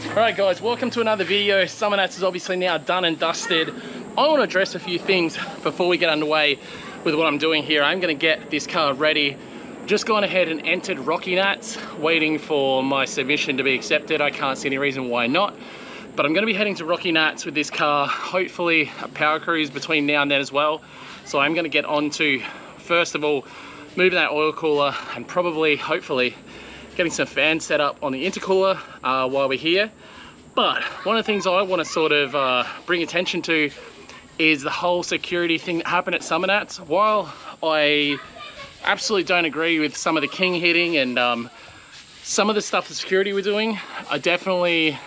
Alright guys, welcome to another video. SUMMERNATS is obviously now done and dusted. I want to address a few things before we get underway with what I'm doing here. I'm going to get this car ready. Just gone ahead and entered Rocky Nats, waiting for my submission to be accepted. I can't see any reason why not. But I'm going to be heading to Rocky Nats with this car, hopefully a power cruise between now and then as well. So I'm going to get on to, first of all, moving that oil cooler and probably, hopefully, getting some fans set up on the intercooler while we're here. But one of the things I want to sort of bring attention to is the whole security thing that happened at SUMMERNATS. While I absolutely don't agree with some of the king hitting and some of the stuff the security were doing, I definitely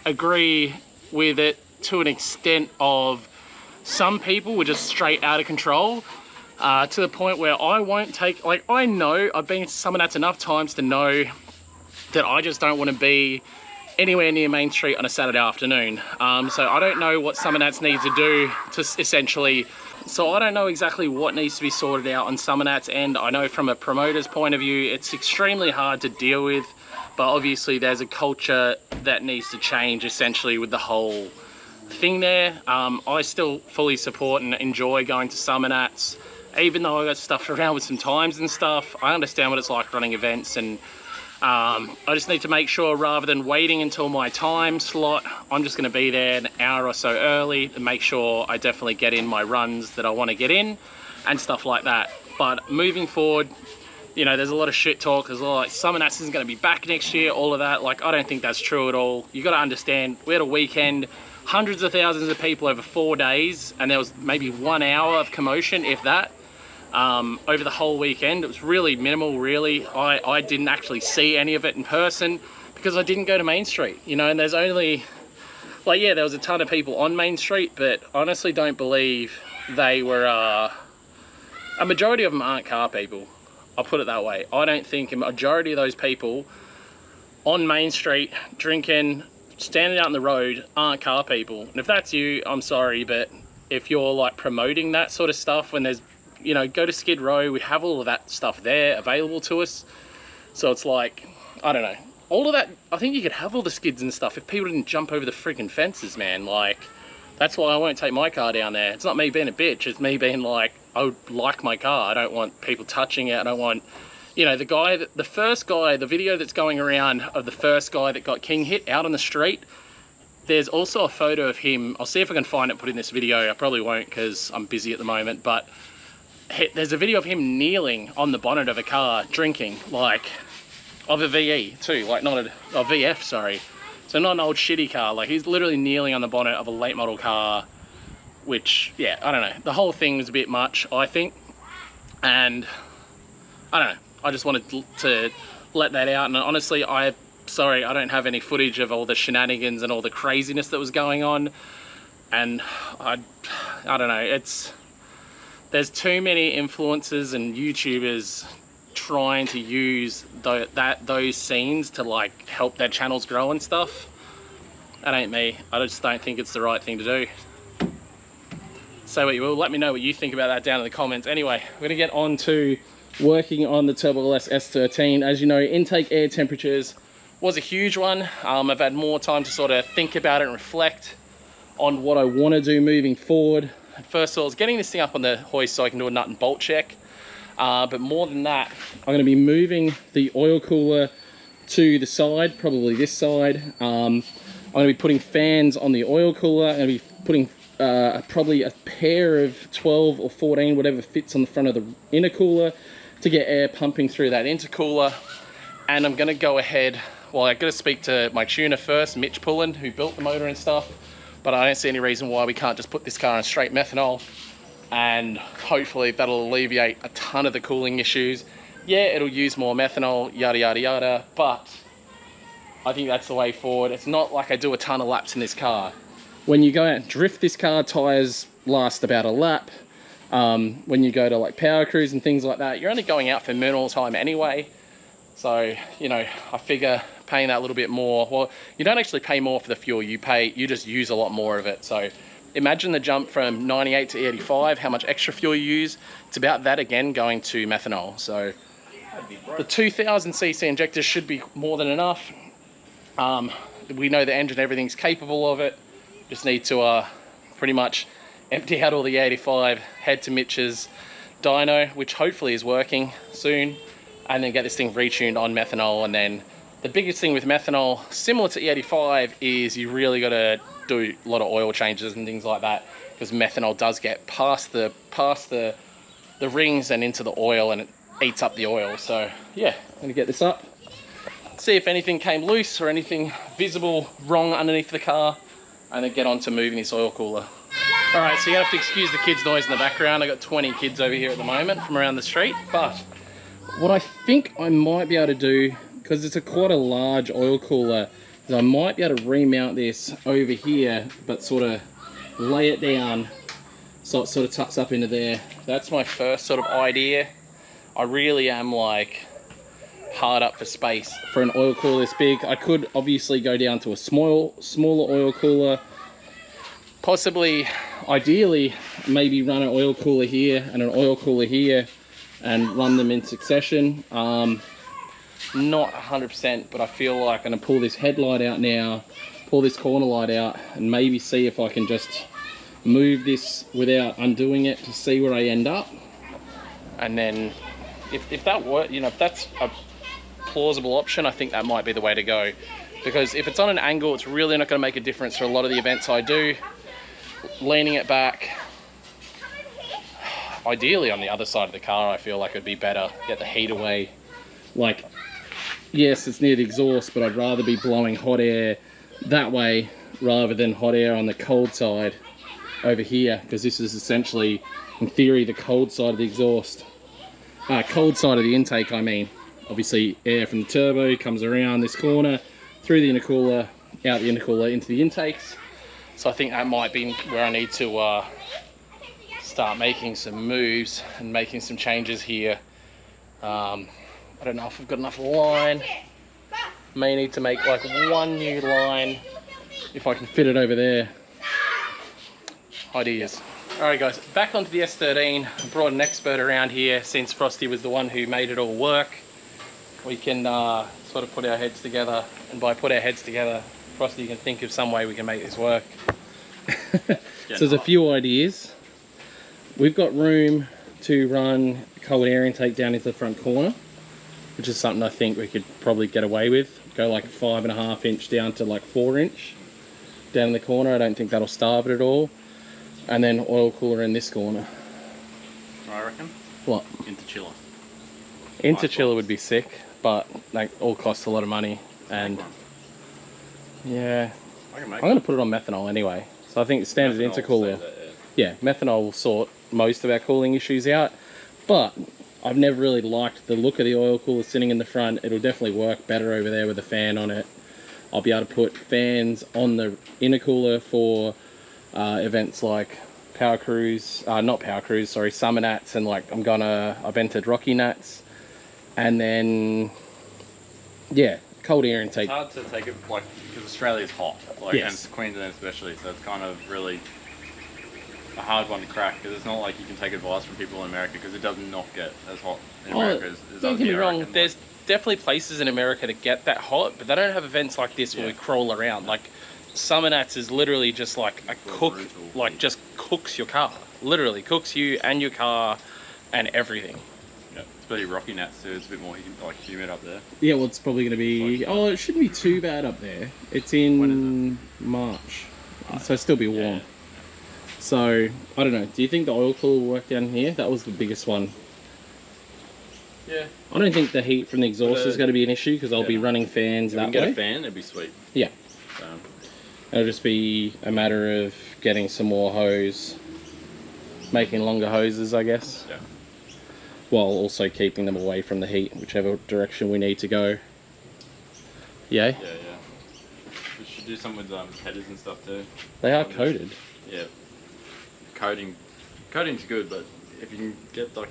agree with it to an extent of some people were just straight out of control. To the point where I won't take, like, I know I've been to SUMMERNATS enough times to know that I just don't want to be anywhere near Main Street on a Saturday afternoon. So I don't know what SUMMERNATS needs to do to essentially, so I don't know exactly what needs to be sorted out on SUMMERNATS, and I know from a promoter's point of view, it's extremely hard to deal with, but obviously there's a culture that needs to change essentially with the whole thing there. I still fully support and enjoy going to SUMMERNATS. Even though I got stuffed around with some times and stuff, I understand what it's like running events, and I just need to make sure rather than waiting until my time slot, I'm just going to be there an hour or so early to make sure I definitely get in my runs that I want to get in and stuff like that. But moving forward, you know, there's a lot of shit talk. There's a lot like SUMMERNATS isn't going to be back next year, all of that. Like, I don't think that's true at all. You got to understand, we had a weekend, hundreds of thousands of people over 4 days, and there was maybe 1 hour of commotion, if that. Over the whole weekend. It was really minimal, really. I didn't actually see any of it in person because I didn't go to Main Street, you know, and there's only, like, yeah, there was a ton of people on Main Street, but honestly don't believe they were, a majority of them aren't car people. I'll put it that way. I don't think a majority of those people on Main Street drinking, standing out on the road aren't car people. And if that's you, I'm sorry, but if you're like promoting that sort of stuff when there's, you know, go to Skid Row, we have all of that stuff there available to us. So it's like, I don't know, all of that, I think you could have all the skids and stuff if people didn't jump over the friggin' fences, man. Like, that's why I won't take my car down there. It's not me being a bitch, it's me being like, I would like my car. I don't want people touching it. I don't want, you know, the first guy, the video that's going around of the first guy that got king hit out on the street, there's also a photo of him. I'll see if I can find it, put in this video. I probably won't because I'm busy at the moment, but there's a video of him kneeling on the bonnet of a car drinking, like, of a VE too, like not a VF, sorry. So not an old shitty car, like he's literally kneeling on the bonnet of a late model car, which, yeah, I don't know. The whole thing was a bit much, I think. And I don't know, I just wanted to let that out. And honestly, sorry, I don't have any footage of all the shenanigans and all the craziness that was going on. And I don't know, there's too many influencers and YouTubers trying to use those scenes to like help their channels grow and stuff. That ain't me. I just don't think it's the right thing to do. Say what you will, let me know what you think about that down in the comments. Anyway, we're gonna get on to working on the Turbo LS S13. As you know, intake air temperatures was a huge one. I've had more time to sort of think about it and reflect on what I want to do moving forward. First of all, is getting this thing up on the hoist so I can do a nut and bolt check. But more than that, I'm going to be moving the oil cooler to the side, probably this side. I'm going to be putting fans on the oil cooler. I'm going to be putting probably a pair of 12 or 14, whatever fits on the front of the intercooler to get air pumping through that intercooler. And I'm going to go ahead, well, I've got to speak to my tuner first, Mitch Pullen, who built the motor and stuff. But I don't see any reason why we can't just put this car on straight methanol, and hopefully that'll alleviate a ton of the cooling issues. Yeah, it'll use more methanol, yada, yada, yada, but I think that's the way forward. It's not like I do a ton of laps in this car. When you go out and drift this car, tires last about a lap. When you go to like power cruise and things like that, you're only going out for minimal time anyway. So, you know, I figure paying that little bit more, well, you don't actually pay more for the fuel, you just use a lot more of it. So imagine the jump from 98 to 85, how much extra fuel you use. It's about that again going to methanol. So the 2000cc injectors should be more than enough. we know the engine, everything's capable of it. Just need to pretty much empty out all the E85, head to Mitch's dyno, which hopefully is working soon, and then get this thing retuned on methanol. And then the biggest thing with methanol, similar to E85, is you really got to do a lot of oil changes and things like that, because methanol does get past the rings and into the oil, and it eats up the oil. So yeah, I'm gonna get this up, see if anything came loose or anything visible wrong underneath the car, and then get on to moving this oil cooler. All right, so you have to excuse the kids' noise in the background. I got 20 kids over here at the moment from around the street. But what I think I might be able to do, because it's quite a large oil cooler, is I might be able to remount this over here, but sort of lay it down so it sort of tucks up into there. That's my first sort of idea. I really am like hard up for space for an oil cooler this big. I could obviously go down to a smaller oil cooler. Possibly, ideally, maybe run an oil cooler here and an oil cooler here and run them in succession. Not 100%, but I feel like I'm gonna pull this headlight out now, pull this corner light out, and maybe see if I can just move this without undoing it to see where I end up. And then if that works, you know, if that's a plausible option, I think that might be the way to go. Because if it's on an angle, it's really not gonna make a difference for a lot of the events I do. Leaning it back, ideally on the other side of the car, I feel like it'd be better, get the heat away. Like, yes, it's near the exhaust, but I'd rather be blowing hot air that way rather than hot air on the cold side over here, because this is essentially, in theory, the cold side of the exhaust. Cold side of the intake, I mean. Obviously, air from the turbo comes around this corner, through the intercooler, out the intercooler into the intakes. So I think that might be where I need to start making some moves and making some changes here. I don't know if I've got enough line. May need to make like one new line if I can fit it over there. Ideas. Alright guys, back onto the S13. I brought an expert around here since Frosty was the one who made it all work. We can sort of put our heads together, and by put our heads together, Frosty can think of some way we can make this work. So there's a few ideas. We've got room to run cold air intake down into the front corner, which is something I think we could probably get away with. Go like 5.5 inch down to like 4 inch down in the corner. I don't think that'll starve it at all. And then oil cooler in this corner. I reckon. What? Interchiller. Interchiller would be sick, but that all costs a lot of money. And yeah, I'm going to put it on methanol anyway. So I think standard intercooler. Yeah, methanol will sort most of our cooling issues out. But I've never really liked the look of the oil cooler sitting in the front. It'll definitely work better over there with a fan on it. I'll be able to put fans on the intercooler for events like Power Cruise, not Power Cruise, sorry, SUMMERNATS, and like I've entered Rocky Nats. And then, yeah, cold air intake. It's hard to take it, like, because Australia's hot, like, yes. And Queensland especially, so it's kind of really a hard one to crack, because it's not like you can take advice from people in America, because it does not get as hot in America as don't get me wrong, reckon, there's definitely places in America that get that hot, but they don't have events like this where we crawl around. Like, SUMMERNATS is literally just like a cook, like just cooks your car. Literally cooks you and your car and everything. Yeah, especially Rocky Nats too, it's a bit more like humid up there. Yeah, well, it's probably going to be, oh, it shouldn't be too bad up there. It's in March, so it'll still be warm. Yeah. So, I don't know, do you think the oil cooler will work down here? That was the biggest one. Yeah. I don't think the heat from the exhaust is going to be an issue, because I'll be running fans that way. If we can get a fan, it'd be sweet. Yeah. So. It'll just be a matter of getting some more hose, making longer hoses, I guess. Yeah. While also keeping them away from the heat, whichever direction we need to go. Yeah? Yeah, yeah. We should do something with headers and stuff too. They are coated. Yeah. Coating's good, but if you can get like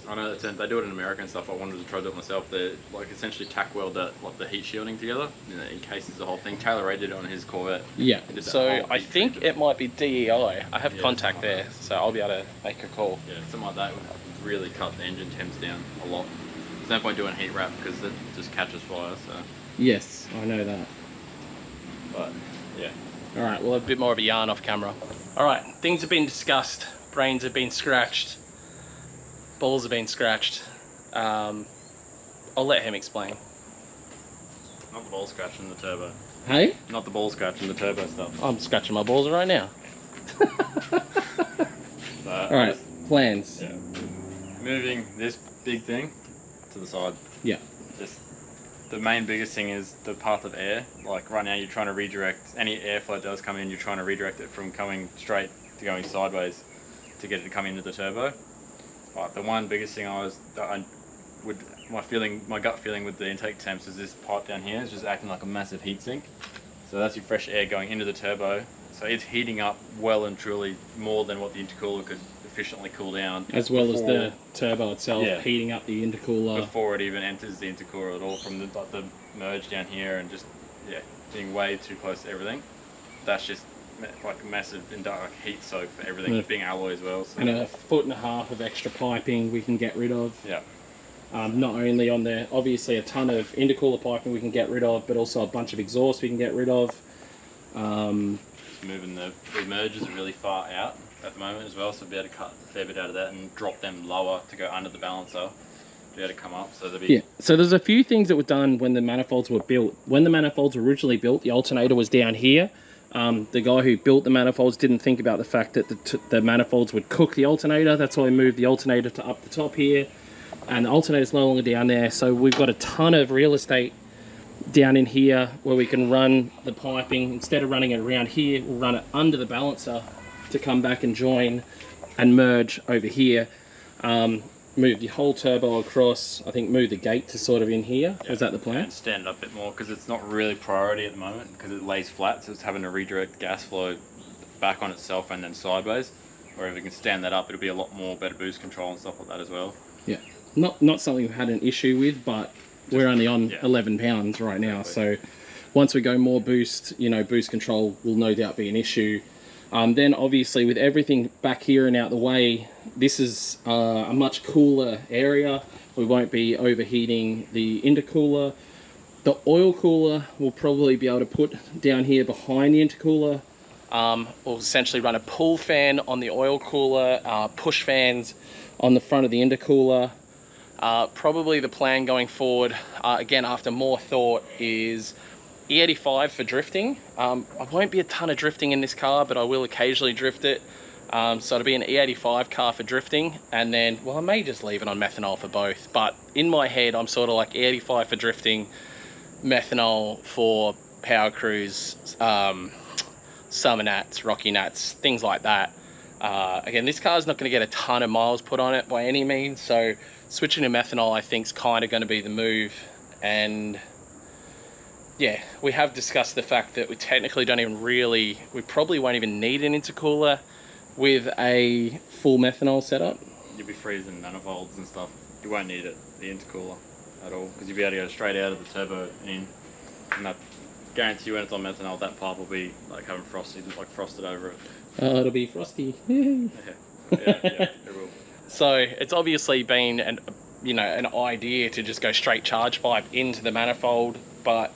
I know that they do it in America and stuff. I wanted to try to do it myself. They like essentially tack weld like the heat shielding together, you know, in case it's the whole thing. Taylor Ray did it on his Corvette. Yeah. So I think it might be DEI. I have contact there, like so I'll be able to make a call. Yeah, something like that would really cut the engine temps down a lot. There's no point doing heat wrap because it just catches fire. So Yes, I know that. But yeah. All right, we'll have a bit more of a yarn off camera. All right, things have been discussed. Brains have been scratched. Balls have been scratched. I'll let him explain. Not the ball scratching the turbo. Hey? Not the ball scratching the turbo stuff. I'm scratching my balls right now. So, All right, plans. Yeah. Moving this big thing to the side. Yeah. Just the main biggest thing is the path of air. Like right now you're trying to redirect, any airflow does come in, you're trying to redirect it from coming straight to going sideways to get it to come into the turbo. But the one biggest thing my gut feeling with the intake temps is this pipe down here is just acting like a massive heat sink. So that's your fresh air going into the turbo. So it's heating up well and truly more than what the intercooler could efficiently cool down. As well as the turbo itself, Yeah. heating up the intercooler. Before it even enters the intercooler at all, from the merge down here and just being way too close to everything. That's just like a massive heat soak for everything, Yeah. being alloy as well. So. And 1.5 foot of extra piping we can get rid of. Yeah. Not only on there, obviously a ton of intercooler piping we can get rid of, but also a bunch of exhaust we can get rid of. Moving the mergers are really far out at the moment as well, so be able to cut a fair bit out of that and drop them lower to go under the balancer, be able to come up. So Yeah, so there's a few things that were done when the manifolds were built. When the manifolds were originally built, the alternator was down here. The guy who built the manifolds didn't think about the fact that the manifolds would cook the alternator. That's why we moved the alternator to up the top here. And the alternator's no longer down there, so we've got a ton of real estate down in here where we can run the piping. Instead of running it around here, we'll run it under the balancer to come back and join and merge over here. Move the whole turbo across. I think move the gate to sort of in here. Yeah. Is that the plan? And stand it up a bit more because it's not really priority at the moment because it lays flat, so it's having to redirect gas flow back on itself and then sideways. Where if we can stand that up, it'll be a lot more better boost control and stuff like that as well. Yeah, not something we've had an issue with, but we're only on 11 pounds right now. Exactly. So once we go more boost, boost control will no doubt be an issue. Then obviously with everything back here and out the way, this is a much cooler area. We won't be overheating the intercooler. The oil cooler we'll probably be able to put down here behind the intercooler. We'll essentially run a pull fan on the oil cooler, push fans on the front of the intercooler. Probably the plan going forward, again after more thought, is E85 for drifting. I won't be a ton of drifting in this car, but I will occasionally drift it. So it'll be an E85 car for drifting, and then, well, I may just leave it on methanol for both, but in my head I'm sort of like E85 for drifting, methanol for power cruise, SUMMERNATS, Rocky Nats, things like that. Again, this car's not going to get a ton of miles put on it by any means, so switching to methanol I think is kind of going to be the move. And yeah, we have discussed the fact that we technically we probably won't even need an intercooler with a full methanol setup. You'll be freezing manifolds and stuff. You won't need it, the intercooler, at all, because you'll be able to go straight out of the turbo in, and that guarantee you when it's on methanol, that pipe will be like having frosted over it. Oh, it'll be frosty. Yeah, it will. So it's obviously been an idea to just go straight charge pipe into the manifold, but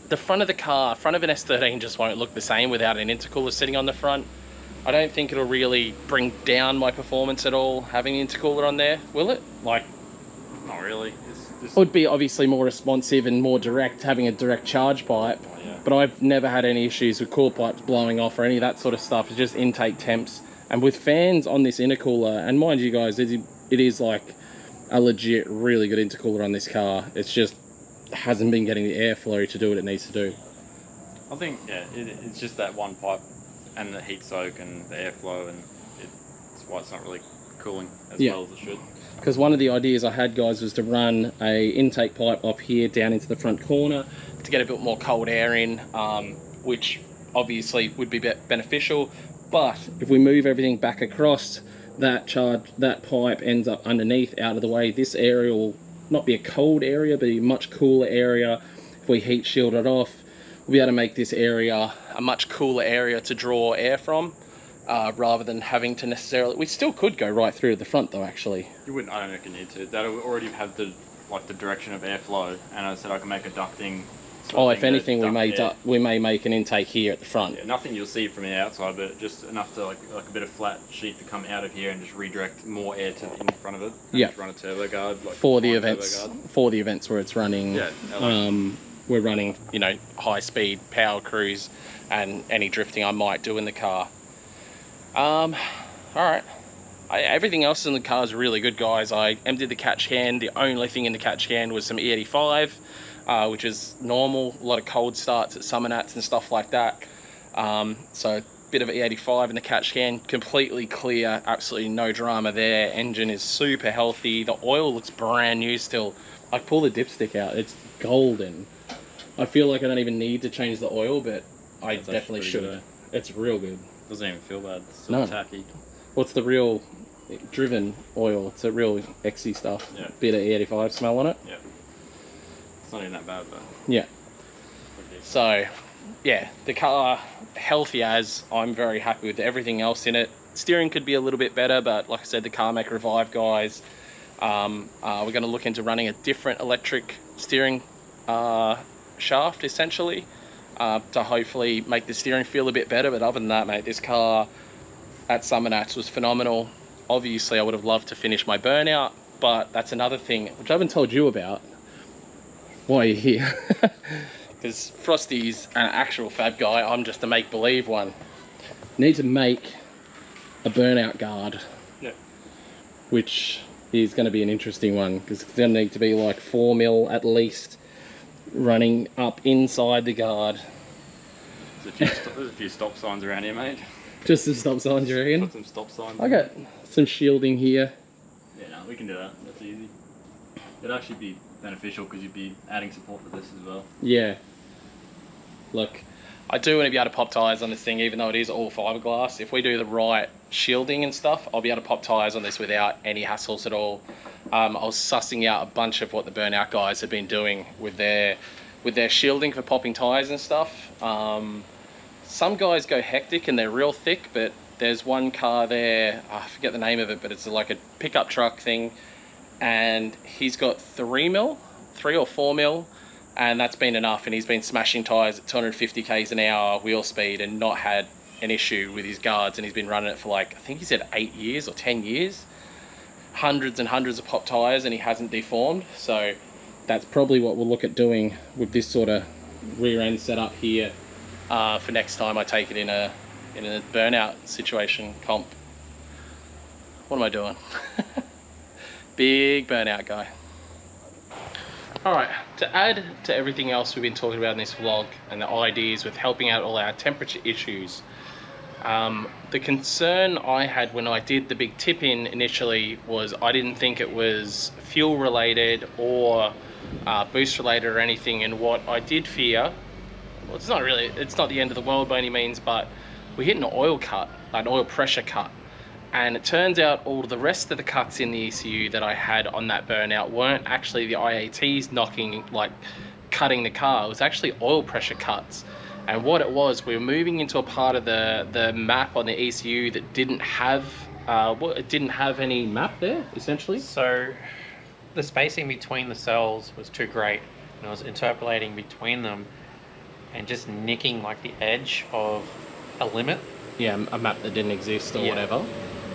the front of the car, front of an S13 just won't look the same without an intercooler sitting on the front. I don't think it'll really bring down my performance at all having an intercooler on there, will it? Not really. It would be obviously more responsive and more direct having a direct charge pipe, but I've never had any issues with cooler pipes blowing off or any of that sort of stuff. It's just intake temps. And with fans on this intercooler, and mind you guys, it is like a legit really good intercooler on this car. It's just hasn't been getting the airflow to do what it needs to do. I think, it's just that one pipe and the heat soak and the airflow, and it's why it's not really cooling as well as it should. Because one of the ideas I had, guys, was to run a intake pipe off here down into the front corner to get a bit more cold air in, which obviously would be beneficial. But if we move everything back across, that pipe ends up underneath, out of the way. This area will not be a cold area, but a much cooler area. If we heat shield it off, we'll be able to make this area a much cooler area to draw air from, rather than having to necessarily... We still could go right through to the front though, actually. You wouldn't, I don't reckon you need to. That'll already have the like the direction of airflow, and I said I can make a ducting. Oh, if anything, duct we may make an intake here at the front. Yeah, nothing you'll see from the outside, but just enough to like a bit of flat sheet to come out of here and just redirect more air to in front of it. Yeah. Run a turbo guard like for the events where it's running. Yeah. We're running, you know, high speed power cruise, and any drifting I might do in the car. All right. Everything else in the car is really good, guys. I emptied the catch can. The only thing in the catch can was some E85, which is normal. A lot of cold starts at SUMMERNATS and stuff like that. So a bit of E85 in the catch can, completely clear, absolutely no drama there. Engine is super healthy. The oil looks brand new still. I pull the dipstick out, it's golden. I feel like I don't even need to change the oil, but I definitely should. It's real good. Doesn't even feel bad. It's No. tacky. What's the real driven oil? It's a real XC stuff. Yeah. Bit of E85 smell on it. Yeah. It's not even that bad, but. Yeah. So, yeah, the car, healthy as. I'm very happy with everything else in it. Steering could be a little bit better, but like I said, the car maker Revive guys, we're going to look into running a different electric steering shaft, essentially, to hopefully make the steering feel a bit better. But other than that, mate, this car at SUMMERNATS was phenomenal. Obviously, I would have loved to finish my burnout, but that's another thing, which I haven't told you about. Why are you here? Because Frosty's an actual fab guy. I'm just a make-believe one. Need to make a Burnout Guard. Yeah. Which is going to be an interesting one, because it's going to need to be like 4 mil at least running up inside the guard. There's a few stop signs around here, mate. Just some stop signs, you reckon? Put some stop signs. I got some shielding here. Yeah, no, we can do that. That's easy. It'd actually be beneficial because you'd be adding support for this as well. Yeah. Look, I do want to be able to pop tyres on this thing, even though it is all fiberglass. If we do the right shielding and stuff, I'll be able to pop tyres on this without any hassles at all. I was sussing out a bunch of what the Burnout guys have been doing with their shielding for popping tyres and stuff. Some guys go hectic and they're real thick, but there's one car there, I forget the name of it, but it's like a pickup truck thing, and he's got 3 or 4 mil, and that's been enough, and he's been smashing tyres at 250 k's an hour wheel speed and not had an issue with his guards, and he's been running it for like, I think he said 8 years or 10 years. Hundreds and hundreds of pop tyres, and he hasn't deformed. So that's probably what we'll look at doing with this sort of rear end setup here for next time I take it in a burnout situation comp. What am I doing? Big burnout guy. Alright, to add to everything else we've been talking about in this vlog and the ideas with helping out all our temperature issues, the concern I had when I did the big tip-in initially was I didn't think it was fuel related or boost related or anything, and what I did fear, well, it's not the end of the world by any means, but we hit an oil cut, an oil pressure cut, and it turns out all the rest of the cuts in the ECU that I had on that burnout weren't actually the IATs cutting the car. It was actually oil pressure cuts. And what it was, we were moving into a part of the map on the ECU that didn't have any map there, essentially. So the spacing between the cells was too great, and I was interpolating between them and just nicking like the edge of a limit. Yeah, a map that didn't exist or whatever.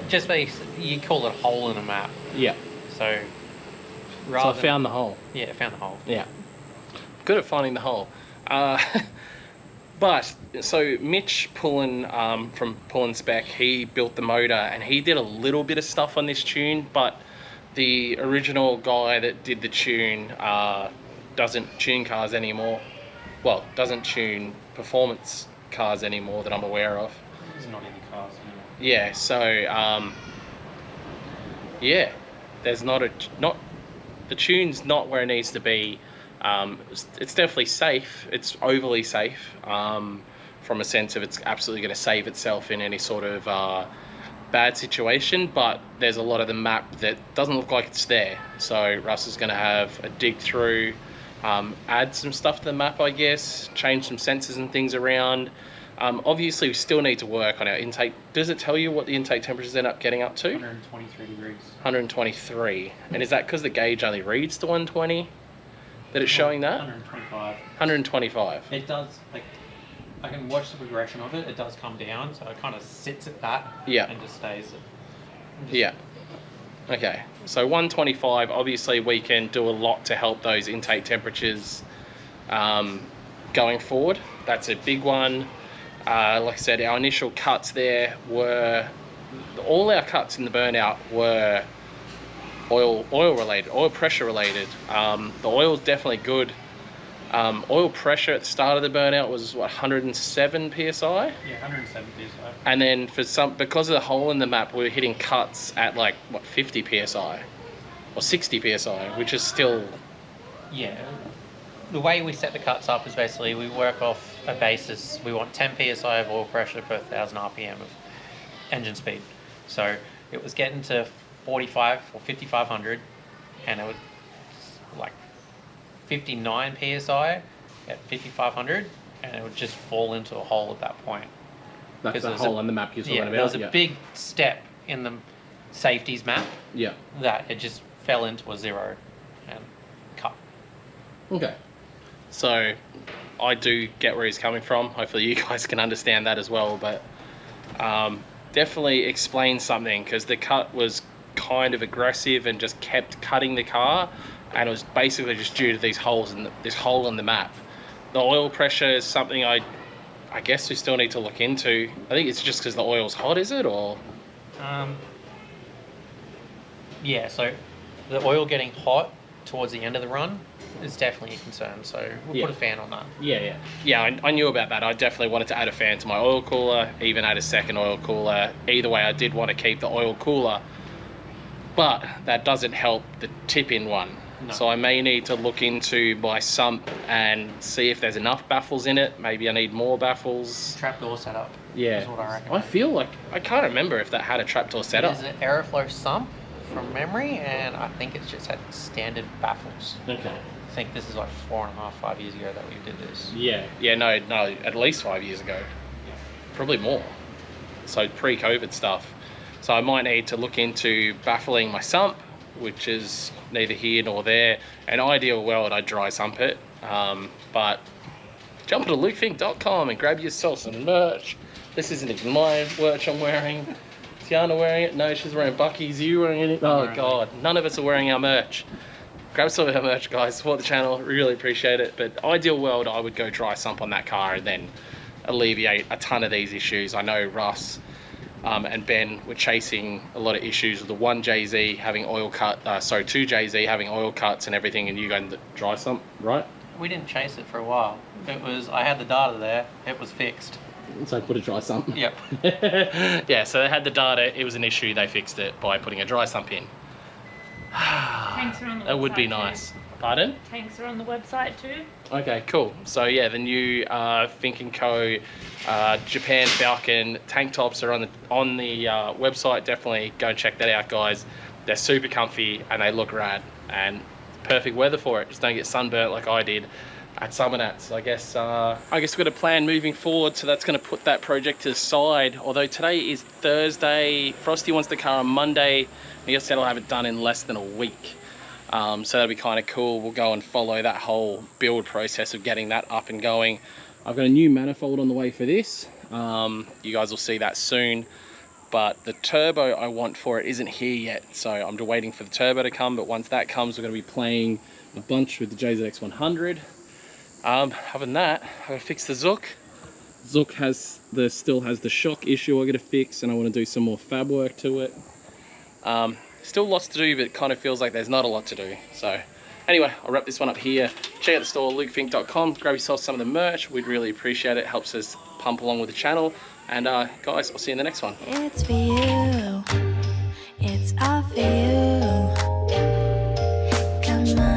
Just you call it a hole in a map. Yeah. So I found the hole. Yeah, I found the hole. Yeah. Good at finding the hole. But, so Mitch Pullen from Pullen Spec, he built the motor and he did a little bit of stuff on this tune, but the original guy that did the tune doesn't tune cars anymore. Well, doesn't tune performance cars anymore that I'm aware of. It's not in the cars anymore. Yeah, so, yeah, there's the tune's not where it needs to be. It's definitely safe. It's overly safe from a sense of it's absolutely going to save itself in any sort of bad situation, but there's a lot of the map that doesn't look like it's there. So Russ is going to have a dig through, add some stuff to the map, I guess, change some sensors and things around, Obviously, we still need to work on our intake. Does it tell you what the intake temperatures end up getting up to? 123 degrees. 123. And is that because the gauge only reads to 120 that it's showing that? 125. 125. It does, like, I can watch the progression of it. It does come down, so it kind of sits at that. Yeah. And just stays. Yeah. Okay. So 125. Obviously, we can do a lot to help those intake temperatures going forward. That's a big one. Like I said, our initial cuts there were, all our cuts in the burnout were oil related, oil pressure related. The oil's definitely good. Oil pressure at the start of the burnout was what, 107 psi? Yeah, 107 psi. And then because of the hole in the map, we were hitting cuts at like what, 50 psi or 60 psi, which is still. Yeah. The way we set the cuts up is basically we work off a basis. We want 10 psi of oil pressure per 1,000 RPM of engine speed. So it was getting to 45 or 5,500, and it was like 59 psi at 5,500, and it would just fall into a hole at that point. That's the hole on the map you're talking about. There was a big step in the safeties map. Yeah. That it just fell into a zero and cut. Okay. So I do get where he's coming from. Hopefully you guys can understand that as well, but definitely explain something, because the cut was kind of aggressive and just kept cutting the car, and it was basically just due to these holes in this hole in the map. The oil pressure is something I guess we still need to look into. I think it's just because the oil's hot, is it, or? Yeah, so the oil getting hot towards the end of the run is definitely a concern, so we'll put a fan on that. Yeah, I knew about that. I definitely wanted to add a fan to my oil cooler, even add a second oil cooler. Either way, I did want to keep the oil cooler, but that doesn't help the tip-in one. No. So I may need to look into my sump and see if there's enough baffles in it. Maybe I need more baffles. Trapdoor setup. Yeah. Is what I recommend. I feel like, I can't remember if that had a trapdoor setup. It is an Aeroflow sump from memory, and I think it's just had standard baffles. Okay. I think this is like 4.5, 5 years ago that we did this. Yeah, no, at least 5 years ago. Yeah. Probably more. So pre-COVID stuff. So I might need to look into baffling my sump, which is neither here nor there. An ideal world, I'd dry sump it. But jump to lukefink.com and grab yourself some merch. This isn't even my merch I'm wearing. Tiana wearing it? No, she's wearing Bucky's. You wearing it? Oh God, none of us are wearing our merch. Grab some of our merch, guys. Support the channel. Really appreciate it. But ideal world, I would go dry sump on that car and then alleviate a ton of these issues. I know Russ and Ben were chasing a lot of issues with the 1JZ having oil cut, 2JZ having oil cuts and everything, and you going to dry sump, right? We didn't chase it for a while. I had the data there. It was fixed. So put a dry sump. Yep. Yeah, so they had the data. It was an issue. They fixed it by putting a dry sump in. Tanks are on the website. That would be nice. Too. Pardon? Tanks are on the website too. Okay, cool. So yeah, the new Fink & Co. Japan Falcon tank tops are on the website. Definitely go and check that out, guys. They're super comfy and they look rad, and perfect weather for it. Just don't get sunburnt like I did at SUMMERNATS. I guess we've got a plan moving forward, so that's going to put that project to the side. Although today is Thursday, Frosty wants the car on Monday. I guess I'll have it done in less than a week. So that'll be kind of cool. We'll go and follow that whole build process of getting that up and going. I've got a new manifold on the way for this. You guys will see that soon. But the turbo I want for it isn't here yet. So I'm just waiting for the turbo to come. But once that comes, we're going to be playing a bunch with the JZX100. Other than that, I've got to fix the Zook. Zook still has the shock issue I got to fix, and I want to do some more fab work to it. Still lots to do, but it kind of feels like there's not a lot to do. So anyway, I'll wrap this one up here. Check out the store, lukefink.com. Grab yourself some of the merch. We'd really appreciate it. Helps us pump along with the channel. And guys, I'll see you in the next one. It's for you. It's all for you. Come on.